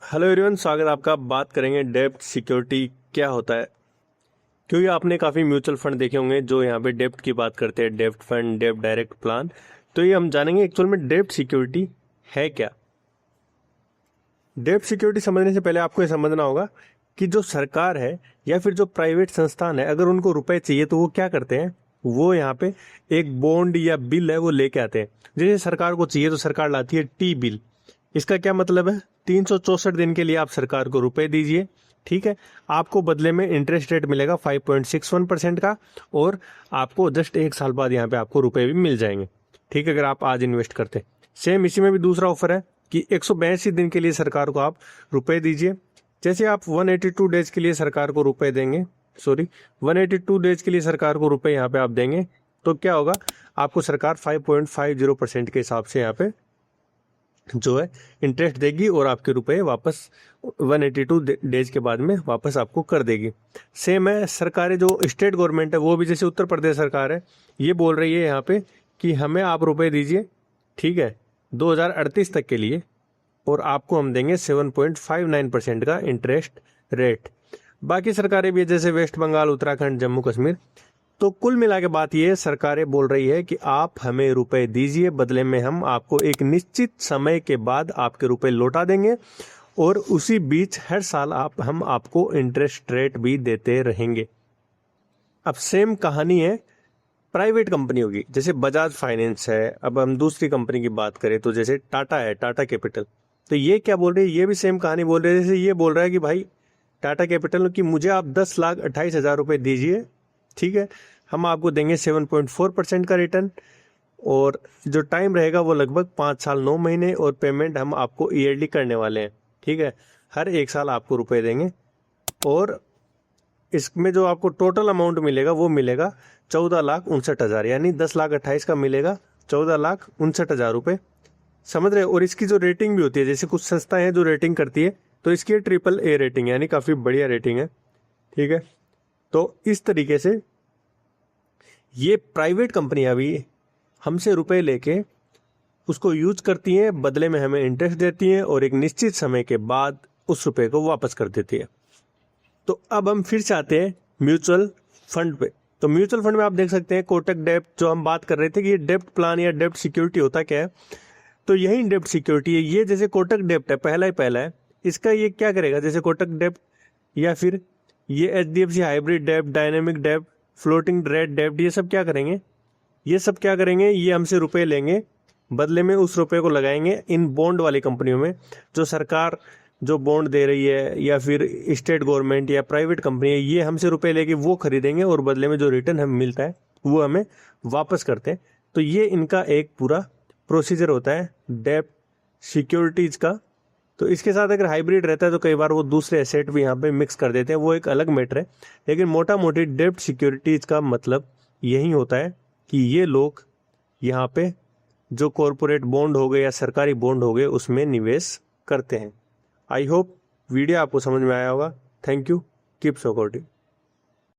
Hello everyone, स्वागत है आपका। बात करेंगे डेब्ट सिक्योरिटी क्या होता है। क्योंकि आपने काफ़ी म्यूचुअल फंड देखे होंगे जो यहाँ पे डेब्ट की बात करते हैं, डेब्ट फंड, डेब्ट डायरेक्ट प्लान। तो ये हम जानेंगे एक्चुअल में डेब्ट सिक्योरिटी है क्या। डेब्ट सिक्योरिटी समझने से पहले आपको ये समझना होगा कि जो सरकार है या फिर जो प्राइवेट संस्थान है, अगर उनको रुपए चाहिए तो वो क्या करते हैं, वो यहाँ पे एक बॉन्ड या बिल है वो लेके आते हैं। जैसे सरकार को चाहिए तो सरकार लाती है टी बिल। इसका क्या मतलब है, 364 दिन के लिए आप सरकार को रुपए दीजिए, ठीक है। आपको बदले में इंटरेस्ट रेट मिलेगा 5.61% का, और आपको जस्ट 1 साल बाद यहाँ पे आपको रुपए भी मिल जाएंगे, ठीक है, अगर आप आज इन्वेस्ट करते हैं। सेम इसी में भी दूसरा ऑफर है कि 182 दिन के लिए सरकार को आप रुपए दीजिए। जैसे आप 182 डेज के लिए सरकार को रुपए देंगे, 182 डेज के लिए सरकार को रुपए यहाँ पे आप देंगे, तो क्या होगा, आपको सरकार 5.50% के हिसाब से यहाँ पे जो है इंटरेस्ट देगी और आपके रुपए वापस 182 डेज के बाद में वापस आपको कर देगी। सेम है सरकारें, जो स्टेट गवर्नमेंट है वो भी, जैसे उत्तर प्रदेश सरकार है, ये बोल रही है यहाँ पे कि हमें आप रुपए दीजिए, ठीक है, 2038 तक के लिए, और आपको हम देंगे 7.59% का इंटरेस्ट रेट। बाकी सरकारें भी है, जैसे वेस्ट बंगाल, उत्तराखंड, जम्मू कश्मीर। तो कुल मिला के बात ये, सरकारें बोल रही है कि आप हमें रुपए दीजिए, बदले में हम आपको एक निश्चित समय के बाद आपके रुपए लौटा देंगे, और उसी बीच हर साल हम आपको इंटरेस्ट रेट भी देते रहेंगे। अब सेम कहानी है प्राइवेट कंपनियों की, जैसे बजाज फाइनेंस है। अब हम दूसरी कंपनी की बात करें तो जैसे टाटा है, टाटा कैपिटल। तो ये क्या बोल रहे हैं, ये भी सेम कहानी बोल रहे हैं। जैसे ये बोल रहा है कि भाई टाटा कैपिटल कि मुझे आप 10,28,000 रुपये दीजिए, ठीक है, हम आपको देंगे 7.4% का रिटर्न, और जो टाइम रहेगा वो लगभग 5 साल 9 महीने, और पेमेंट हम आपको ईयरली करने वाले हैं, ठीक है, हर 1 साल आपको रुपए देंगे। और इसमें जो आपको टोटल अमाउंट मिलेगा वो मिलेगा 14,59,000, यानी 10,28,000 का मिलेगा 14,59,000 रुपये, समझ रहे। और इसकी जो रेटिंग भी होती है, जैसे कुछ संस्थाएं हैं जो रेटिंग करती है, तो इसकी AAA रेटिंग है, यानी काफ़ी बढ़िया रेटिंग है, ठीक है। तो इस तरीके से ये प्राइवेट कंपनियां भी हमसे रुपए लेके उसको यूज करती हैं, बदले में हमें इंटरेस्ट देती हैं, और एक निश्चित समय के बाद उस रुपए को वापस कर देती है। तो अब हम फिर से आते हैं म्यूचुअल फंड पे। तो म्यूचुअल फंड में आप देख सकते हैं कोटक डेब्ट, जो हम बात कर रहे थे कि ये डेब्ट प्लान या डेब्ट सिक्योरिटी होता क्या है, तो यही डेब्ट सिक्योरिटी है। ये जैसे कोटक डेब्ट है, पहला ही पहला है, इसका ये क्या करेगा, जैसे कोटक डेब्ट या फिर ये HDFC हाइब्रिड डेब्ट, डायनेमिक डेब्ट, फ्लोटिंग रेट डेब्ट, ये सब क्या करेंगे, ये हमसे रुपए लेंगे, बदले में उस रुपए को लगाएंगे इन बॉन्ड वाली कंपनियों में। जो सरकार जो बॉन्ड दे रही है, या फिर स्टेट गवर्नमेंट या प्राइवेट कंपनी है, ये हमसे रुपए लेके वो खरीदेंगे, और बदले में जो रिटर्न हमें मिलता है वो हमें वापस करते हैं। तो ये इनका एक पूरा प्रोसीजर होता है डेब्ट सिक्योरिटीज का। तो इसके साथ अगर हाइब्रिड रहता है तो कई बार वो दूसरे एसेट भी यहाँ पे मिक्स कर देते हैं, वो एक अलग मैटर है। लेकिन मोटा मोटी डेब्ट सिक्योरिटीज का मतलब यही होता है कि ये लोग यहाँ पे जो कॉरपोरेट बॉन्ड हो गए या सरकारी बॉन्ड हो गए उसमें निवेश करते हैं। आई होप वीडियो आपको समझ में आया होगा। Thank you, keep supporting.